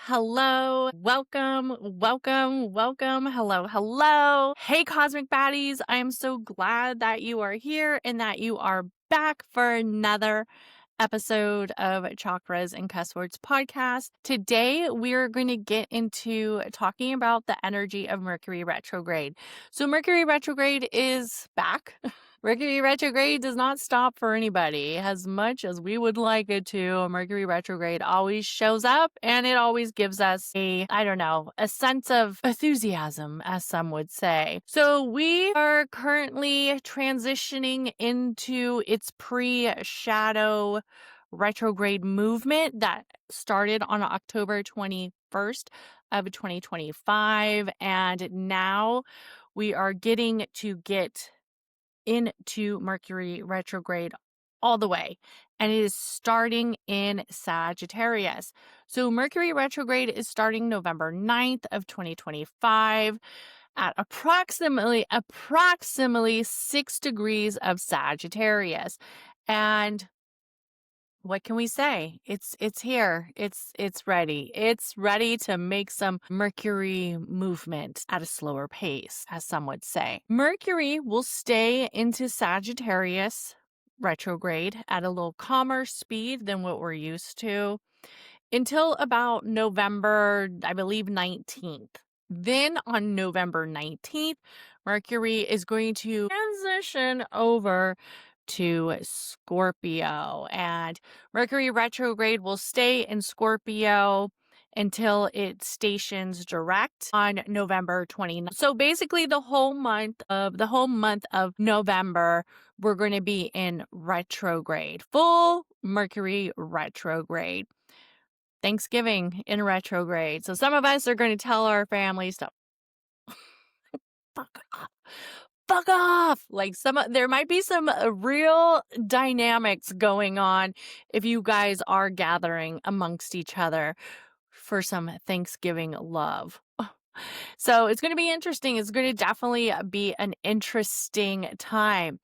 Hello, welcome. Hello. Hey, Cosmic Baddies. I am so glad that you are here and that you are back for another episode of Chakras and Cuss Words podcast. Today, we're going to get into talking about the energy of Mercury retrograde. So, Mercury retrograde is back. Mercury retrograde does not stop for anybody. As much as we would like it to, Mercury retrograde always shows up and it always gives us a sense of enthusiasm, as some would say. So we are currently transitioning into its pre-shadow retrograde movement that started on October 21st of 2025. And now we are getting to get into Mercury retrograde all the way, and it is starting in Sagittarius. So Mercury retrograde is starting November 9th of 2025 at approximately 6 degrees of Sagittarius. And what can we say? It's here. It's ready. It's ready to make some Mercury movement at a slower pace, as some would say. Mercury will stay into Sagittarius retrograde at a little calmer speed than what we're used to until about November, I believe, 19th. Then on November 19th, Mercury is going to transition over to Scorpio, and Mercury retrograde will stay in Scorpio until it stations direct on November 29th. So basically the whole month of November, we're going to be in retrograde, full Mercury retrograde. Thanksgiving in retrograde. So some of us are going to tell our families to fuck off. Fuck off. Like there might be some real dynamics going on if you guys are gathering amongst each other for some Thanksgiving love. So it's going to be interesting. It's going to definitely be an interesting time.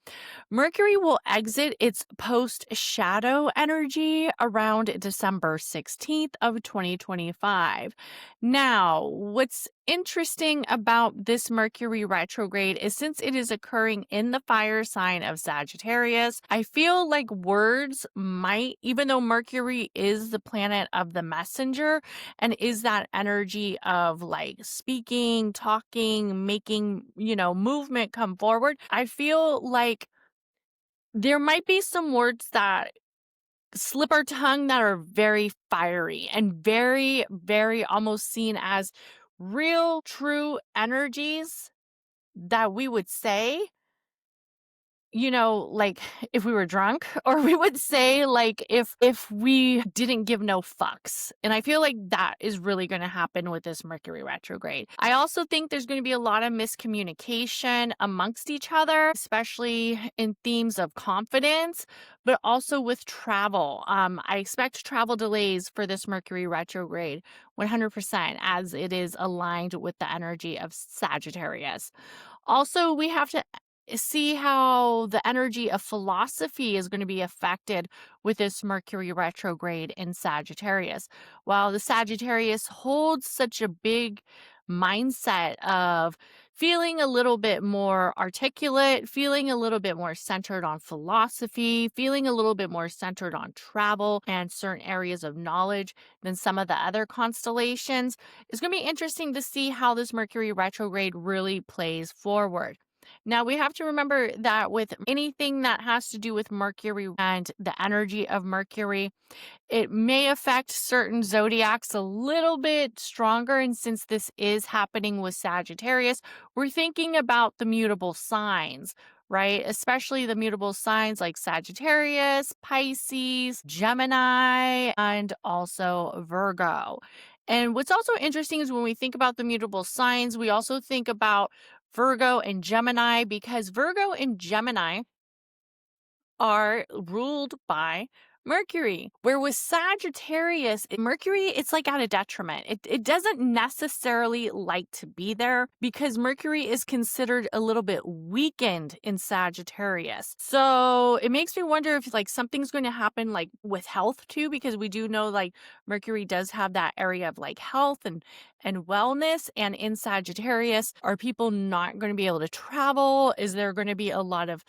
Mercury will exit its post-shadow energy around December 16th of 2025. Now, what's interesting about this Mercury retrograde is since it is occurring in the fire sign of Sagittarius, I feel like words might, even though Mercury is the planet of the messenger and is that energy of like speaking, talking, making, movement come forward, I feel like there might be some words that slip our tongue that are very fiery and very, very almost seen as real, true energies that we would say, like if we were drunk, or we would say like if we didn't give no fucks. And I feel like that is really going to happen with this Mercury retrograde. I also think there's going to be a lot of miscommunication amongst each other, especially in themes of confidence, but also with travel. I expect travel delays for this Mercury retrograde 100%, as it is aligned with the energy of Sagittarius. Also, we have to see how the energy of philosophy is going to be affected with this Mercury retrograde in Sagittarius. While the Sagittarius holds such a big mindset of feeling a little bit more articulate, feeling a little bit more centered on philosophy, feeling a little bit more centered on travel and certain areas of knowledge than some of the other constellations, it's going to be interesting to see how this Mercury retrograde really plays forward. Now, we have to remember that with anything that has to do with Mercury and the energy of Mercury, it may affect certain zodiacs a little bit stronger. And since this is happening with Sagittarius, we're thinking about the mutable signs, right? Especially the mutable signs like Sagittarius, Pisces, Gemini, and also Virgo. And what's also interesting is when we think about the mutable signs, we also think about Virgo and Gemini, because Virgo and Gemini are ruled by Mercury. Where with Sagittarius, Mercury, it's like at a detriment. It doesn't necessarily like to be there because Mercury is considered a little bit weakened in Sagittarius. So it makes me wonder if like something's going to happen like with health too, because we do know like Mercury does have that area of like health and wellness. And in Sagittarius, are people not going to be able to travel? Is there going to be a lot of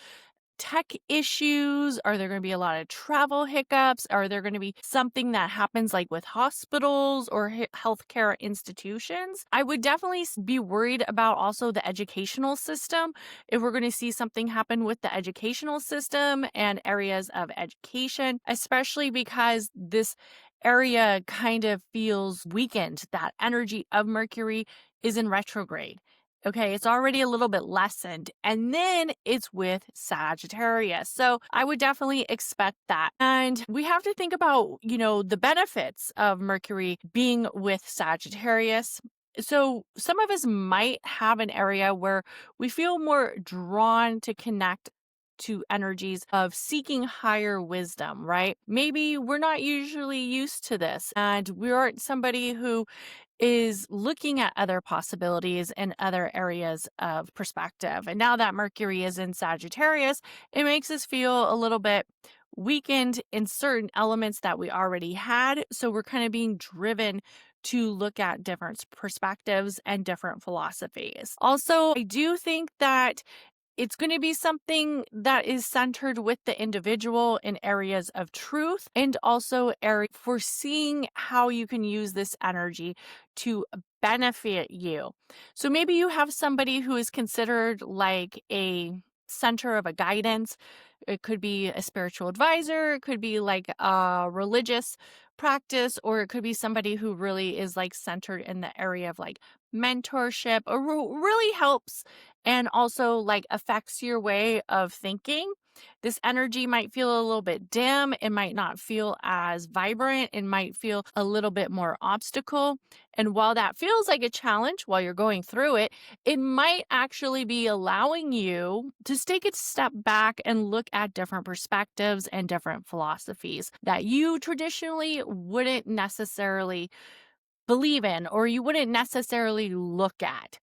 tech issues? Are there going to be a lot of travel hiccups? Are there going to be something that happens like with hospitals or healthcare institutions? I would definitely be worried about also the educational system. If we're going to see something happen with the educational system and areas of education, especially because this area kind of feels weakened. That energy of Mercury is in retrograde. Okay, it's already a little bit lessened. And then it's with Sagittarius. So I would definitely expect that. And we have to think about, the benefits of Mercury being with Sagittarius. So some of us might have an area where we feel more drawn to connect to energies of seeking higher wisdom, right? Maybe we're not usually used to this and we aren't somebody who is looking at other possibilities and other areas of perspective. And now that Mercury is in Sagittarius, it makes us feel a little bit weakened in certain elements that we already had. So we're kind of being driven to look at different perspectives and different philosophies. Also, I do think that it's going to be something that is centered with the individual in areas of truth and also for seeing how you can use this energy to benefit you. So maybe you have somebody who is considered like a center of a guidance. It could be a spiritual advisor, it could be like a religious practice, or it could be somebody who really is like centered in the area of like mentorship or really helps and also like affects your way of thinking. This energy might feel a little bit dim. It might not feel as vibrant. It might feel a little bit more obstacle. And while that feels like a challenge while you're going through it, it might actually be allowing you to take a step back and look at different perspectives and different philosophies that you traditionally wouldn't necessarily believe in or you wouldn't necessarily look at.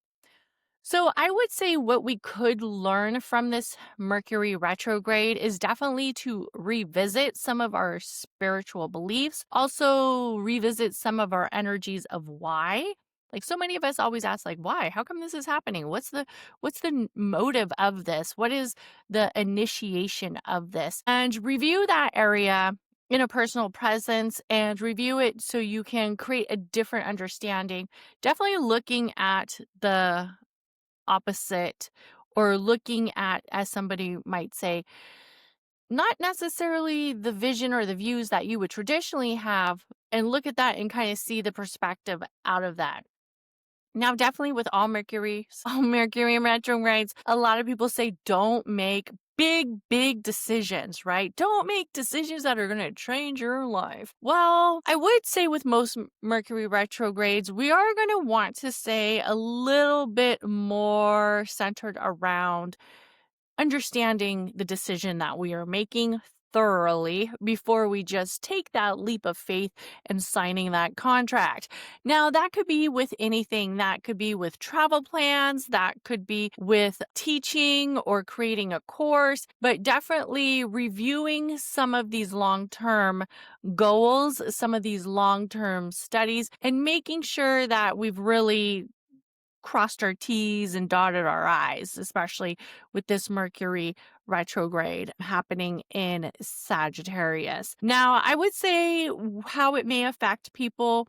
So I would say what we could learn from this Mercury retrograde is definitely to revisit some of our spiritual beliefs, also revisit some of our energies of why. Like so many of us always ask like why? How come this is happening? What's the motive of this? What is the initiation of this? And review that area in a personal presence and review it so you can create a different understanding. Definitely looking at the opposite or looking at, as somebody might say, not necessarily the vision or the views that you would traditionally have, and look at that and kind of see the perspective out of that. Now, definitely with all Mercury retrogrades, a lot of people say don't make big decisions, right? Don't make decisions that are going to change your life. Well, I would say with most Mercury retrogrades, we are going to want to say a little bit more centered around understanding the decision that we are making thoroughly before we just take that leap of faith and signing that contract. Now, that could be with anything. That could be with travel plans, that could be with teaching or creating a course, but definitely reviewing some of these long-term goals, some of these long-term studies, and making sure that we've really crossed our T's and dotted our I's, especially with this Mercury retrograde happening in Sagittarius. Now, I would say how it may affect people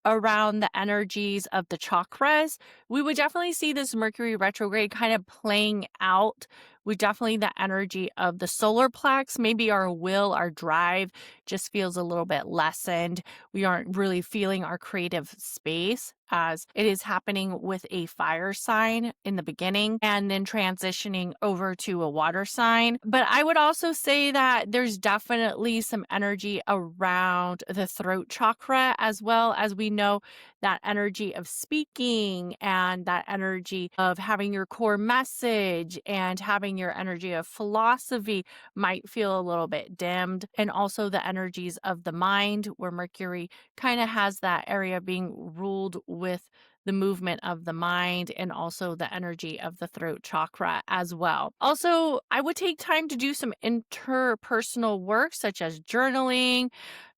around the energies of the chakras. We would definitely see this Mercury retrograde kind of playing out with definitely the energy of the solar plex. Maybe our will, our drive just feels a little bit lessened. We aren't really feeling our creative space as it is happening with a fire sign in the beginning and then transitioning over to a water sign. But I would also say that there's definitely some energy around the throat chakra, as well as we know that energy of speaking and that energy of having your core message and having your energy of philosophy might feel a little bit dimmed. And also the energies of the mind, where Mercury kind of has that area being ruled with the movement of the mind and also the energy of the throat chakra as well. Also, I would take time to do some interpersonal work such as journaling,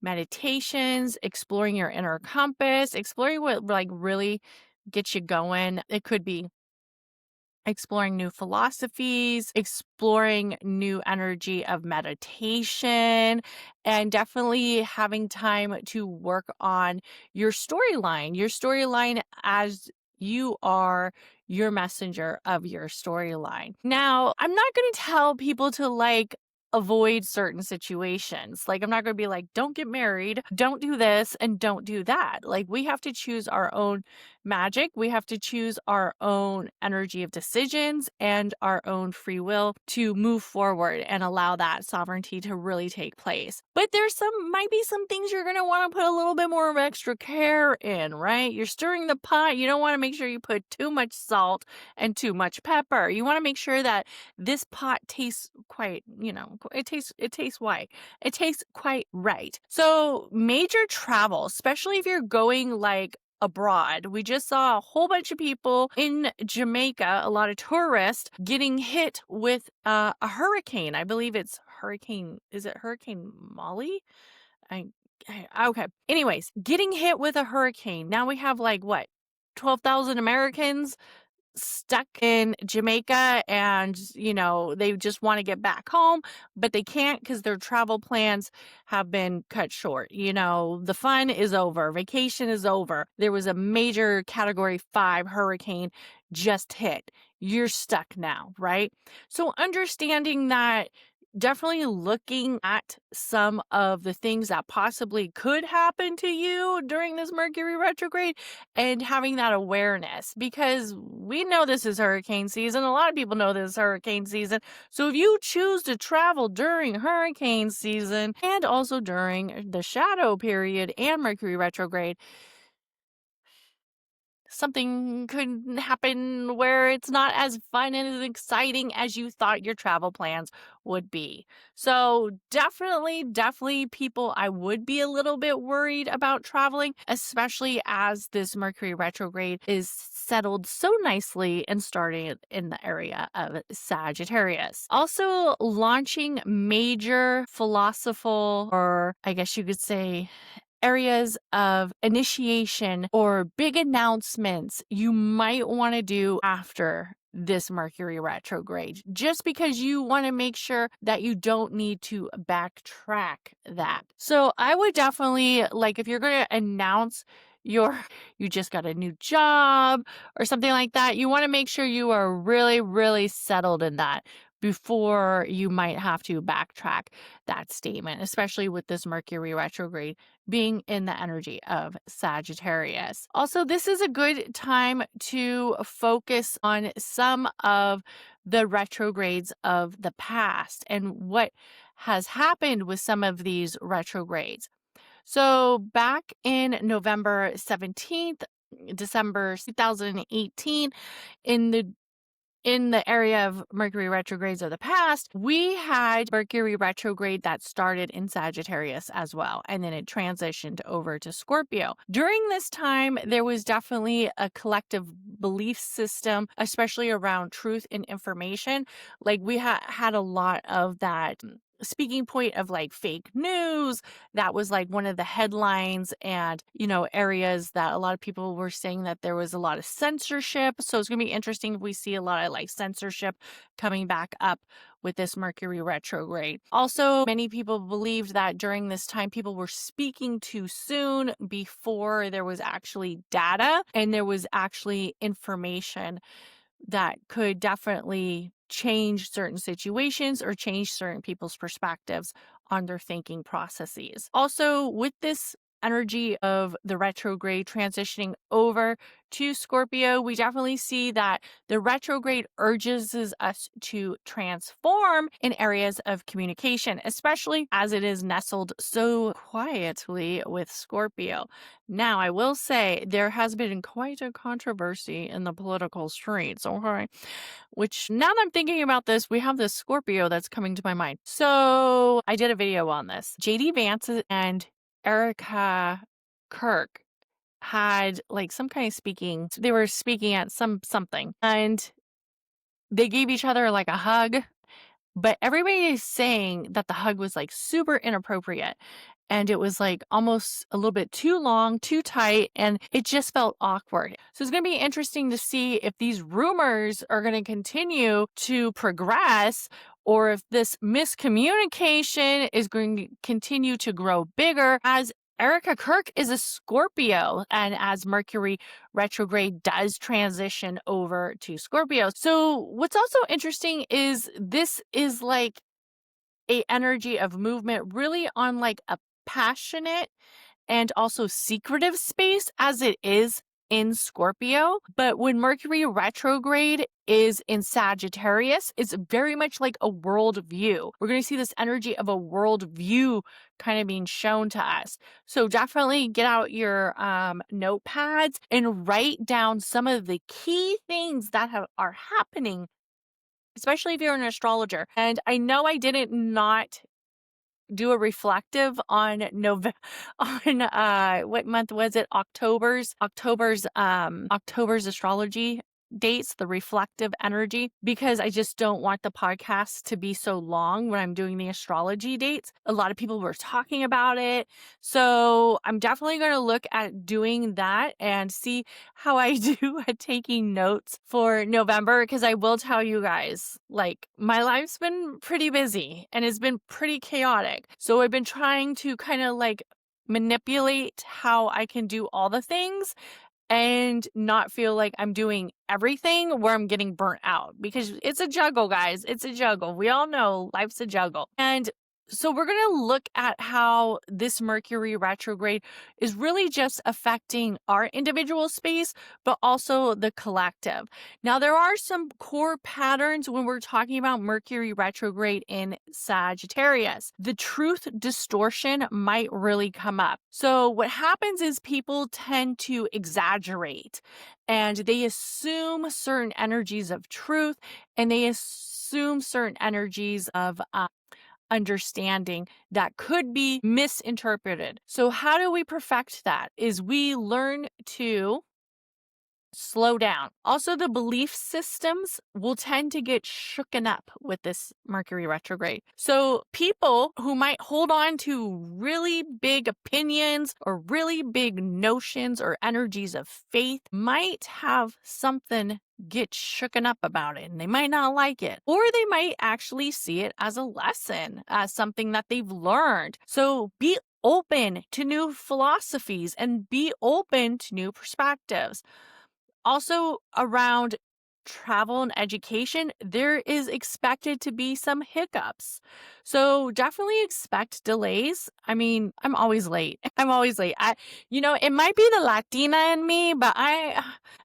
meditations, exploring your inner compass, exploring what like really gets you going. It could be exploring new philosophies, exploring new energy of meditation, and definitely having time to work on your storyline as you are your messenger of your storyline. Now, I'm not going to tell people to like avoid certain situations. Like, I'm not going to be like, don't get married, don't do this, and don't do that. Like, we have to choose our own magic. We have to choose our own energy of decisions and our own free will to move forward and allow that sovereignty to really take place. But might be some things you're going to want to put a little bit more of extra care in, right? You're stirring the pot. You don't want to make sure you put too much salt and too much pepper. You want to make sure that this pot tastes quite, it tastes white. It tastes quite right. So major travel, especially if you're going like abroad. We just saw a whole bunch of people in Jamaica, a lot of tourists getting hit with a hurricane. I believe it's is it Hurricane Molly? Okay. Anyways, getting hit with a hurricane. Now we have like what? 12,000 Americans stuck in Jamaica, and they just want to get back home, but they can't because their travel plans have been cut short. The fun is over, vacation is over. There was a major category 5 hurricane just hit. You're stuck now, right? So understanding that, definitely looking at some of the things that possibly could happen to you during this Mercury retrograde and having that awareness, because we know this is hurricane season. A lot of people know this is hurricane season. So if you choose to travel during hurricane season and also during the shadow period and Mercury retrograde, something could happen where it's not as fun and as exciting as you thought your travel plans would be. So definitely people, I would be a little bit worried about traveling, especially as this Mercury retrograde is settled so nicely and starting in the area of Sagittarius. Also launching major philosophical, or I guess you could say, areas of initiation or big announcements you might want to do after this Mercury retrograde, just because you want to make sure that you don't need to backtrack that. So I would definitely, like, if you're going to announce you just got a new job or something like that, you want to make sure you are really, really settled in that before you might have to backtrack that statement, especially with this Mercury retrograde being in the energy of Sagittarius. Also, this is a good time to focus on some of the retrogrades of the past and what has happened with some of these retrogrades. So back in November 17th, December 2018, in the area of Mercury retrogrades of the past, we had Mercury retrograde that started in Sagittarius as well, and then it transitioned over to Scorpio. During this time, there was definitely a collective belief system, especially around truth and information. Like we had a lot of that speaking point of like fake news. That was like one of the headlines, and areas that a lot of people were saying that there was a lot of censorship. So it's going to be interesting if we see a lot of like censorship coming back up with this Mercury retrograde. Also, many people believed that during this time people were speaking too soon before there was actually data and there was actually information that could definitely change certain situations or change certain people's perspectives on their thinking processes. Also, with this energy of the retrograde transitioning over to Scorpio, we definitely see that the retrograde urges us to transform in areas of communication, especially as it is nestled so quietly with Scorpio. Now, I will say there has been quite a controversy in the political streets, okay? Which, now that I'm thinking about this, we have this Scorpio that's coming to my mind. So I did a video on this. JD Vance and Erica Kirk had like some kind of speaking. They were speaking at something, and they gave each other like a hug. But everybody is saying that the hug was like super inappropriate. And it was like almost a little bit too long, too tight, and it just felt awkward. So it's going to be interesting to see if these rumors are going to continue to progress, or if this miscommunication is going to continue to grow bigger, as Erica Kirk is a Scorpio, and as Mercury retrograde does transition over to Scorpio. So what's also interesting is this is like a energy of movement really on like a passionate and also secretive space, as it is in Scorpio. But when Mercury retrograde is in Sagittarius, it's very much like a world view. We're going to see this energy of a world view kind of being shown to us. So definitely get out your notepads and write down some of the key things that are happening, especially if you're an astrologer. And I know I didn't not do a reflective on what month was it? October's astrology dates, the reflective energy, because I just don't want the podcast to be so long when I'm doing the astrology dates. A lot of people were talking about it. So I'm definitely going to look at doing that and see how I do at taking notes for November, because I will tell you guys, like, my life's been pretty busy and it's been pretty chaotic. So I've been trying to kind of like manipulate how I can do all the things and not feel like I'm doing everything where I'm getting burnt out, because it's a juggle, guys. It's a juggle. We all know life's a juggle. And so we're going to look at how this Mercury retrograde is really just affecting our individual space, but also the collective. Now, there are some core patterns when we're talking about Mercury retrograde in Sagittarius. The truth distortion might really come up. So what happens is people tend to exaggerate and they assume certain energies of truth, and they assume certain energies of understanding that could be misinterpreted. So how do we perfect that? Is we learn to slow down. Also, the belief systems will tend to get shooken up with this Mercury retrograde. So people who might hold on to really big opinions or really big notions or energies of faith might have something get shooken up about it, and they might not like it, or they might actually see it as a lesson, as something that they've learned. So be open to new philosophies and be open to new perspectives. Also, around travel and education, there is expected to be some hiccups. So definitely expect delays. I mean, I'm always late. I'm always late. It might be the Latina in me, but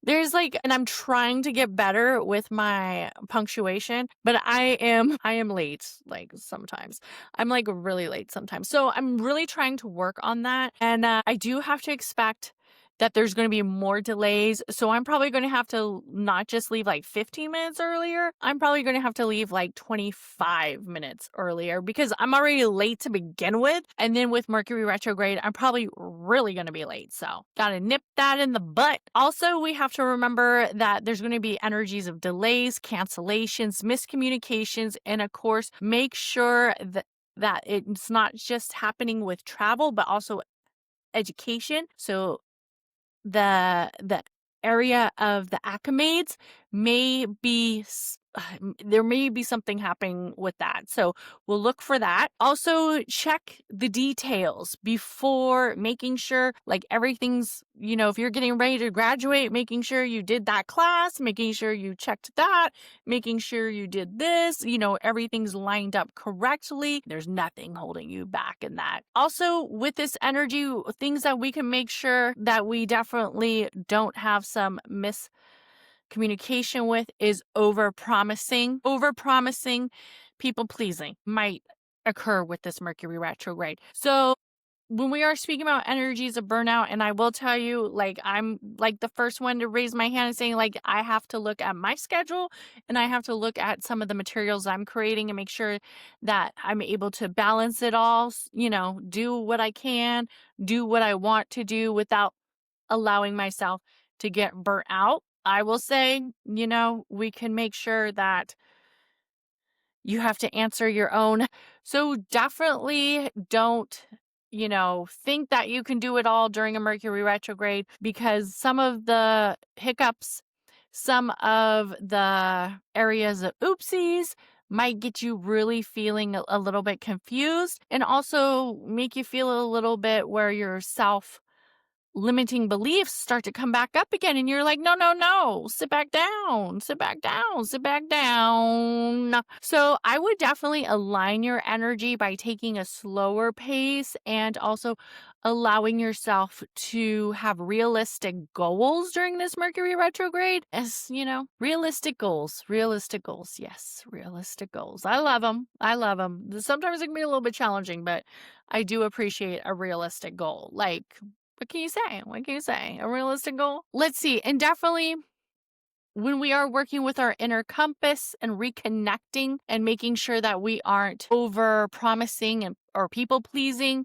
there's like, and I'm trying to get better with my punctuation, but I am late. Like sometimes I'm like really late sometimes. So I'm really trying to work on that. And I do have to expect that there's going to be more delays. So I'm probably going to have to not just leave like 15 minutes earlier. I'm probably going to have to leave like 25 minutes earlier, because I'm already late to begin with. And then with Mercury retrograde, I'm probably really going to be late. So gotta nip that in the butt. Also, we have to remember that there's going to be energies of delays, cancellations, miscommunications, and of course, make sure that it's not just happening with travel, but also education. So the area of the acclimates may be there may be something happening with that. So we'll look for that. Also, check the details before, making sure like everything's, if you're getting ready to graduate, making sure you did that class, making sure you checked that, making sure you did this, everything's lined up correctly. There's nothing holding you back in that. Also, with this energy, things that we can make sure that we definitely don't have some communication with is over promising. Over promising, people pleasing might occur with this Mercury retrograde. So when we are speaking about energies of burnout, and I will tell you, like, I'm like the first one to raise my hand and saying, like, I have to look at my schedule and I have to look at some of the materials I'm creating and make sure that I'm able to balance it all, do what I can, do what I want to do without allowing myself to get burnt out. I will say, we can make sure that you have to answer your own. So definitely don't, think that you can do it all during a Mercury retrograde, because some of the hiccups, some of the areas of oopsies might get you really feeling a little bit confused, and also make you feel a little bit where your limiting beliefs start to come back up again, and you're like, no, no, no, sit back down, sit back down, sit back down. So I would definitely align your energy by taking a slower pace and also allowing yourself to have realistic goals during this Mercury retrograde. As realistic goals, yes, realistic goals. I love them. Sometimes it can be a little bit challenging, but I do appreciate a realistic goal. Like, what can you say? What can you say? A realistic goal? Let's see. And definitely, when we are working with our inner compass and reconnecting and making sure that we aren't over promising or people pleasing,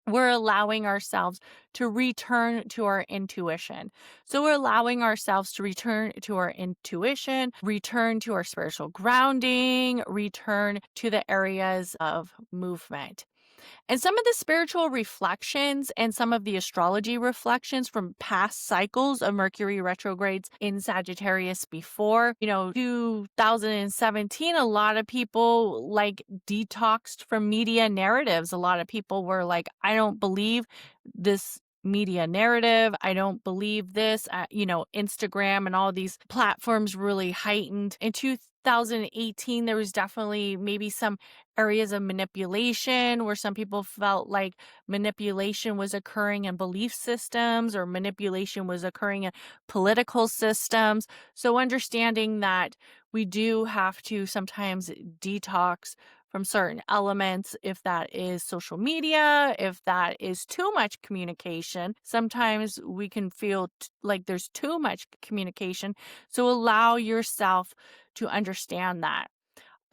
we're allowing ourselves to return to our intuition. So we're allowing ourselves to return to our intuition, return to our spiritual grounding, return to the areas of movement. And some of the spiritual reflections and some of the astrology reflections from past cycles of Mercury retrogrades in Sagittarius before, 2017, a lot of people like detoxed from media narratives. A lot of people were like, I don't believe this media narrative. I don't believe this. Instagram and all these platforms really heightened. In 2018, there was definitely maybe some areas of manipulation where some people felt like manipulation was occurring in belief systems or manipulation was occurring in political systems. So understanding that we do have to sometimes detox from certain elements, if that is social media, if that is too much communication. Sometimes we can feel like there's too much communication. So allow yourself to understand that.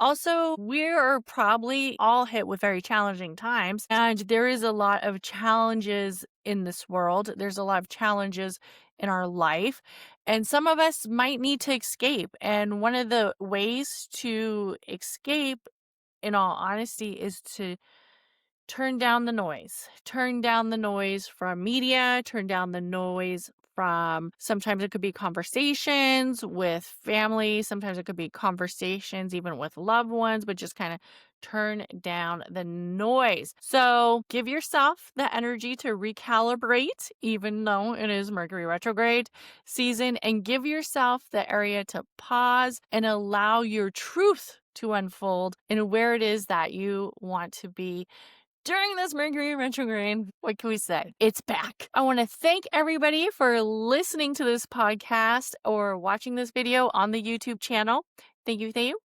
Also, we're probably all hit with very challenging times, and there is a lot of challenges in this world. There's a lot of challenges in our life, and some of us might need to escape. And one of the ways to escape, in all honesty, is to turn down the noise. Turn down the noise from media, turn down the noise from, sometimes it could be conversations with family, sometimes it could be conversations even with loved ones, but just kind of turn down the noise. So give yourself the energy to recalibrate, even though it is Mercury retrograde season, and give yourself the area to pause and allow your truth to unfold in where it is that you want to be during this Mercury retrograde. What can we say? It's back. I want to thank everybody for listening to this podcast or watching this video on the YouTube channel. Thank you. Thank you.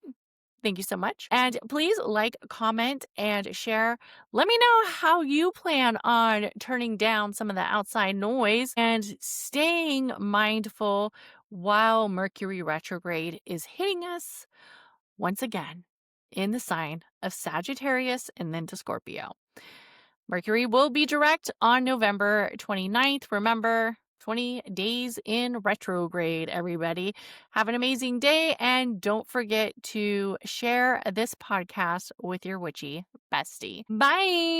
Thank you so much. And please like, comment, and share. Let me know how you plan on turning down some of the outside noise and staying mindful while Mercury retrograde is hitting us once again in the sign of Sagittarius and then to Scorpio. Mercury will be direct on November 29th. Remember, 20 days in retrograde, everybody. Have an amazing day, and don't forget to share this podcast with your witchy bestie. Bye!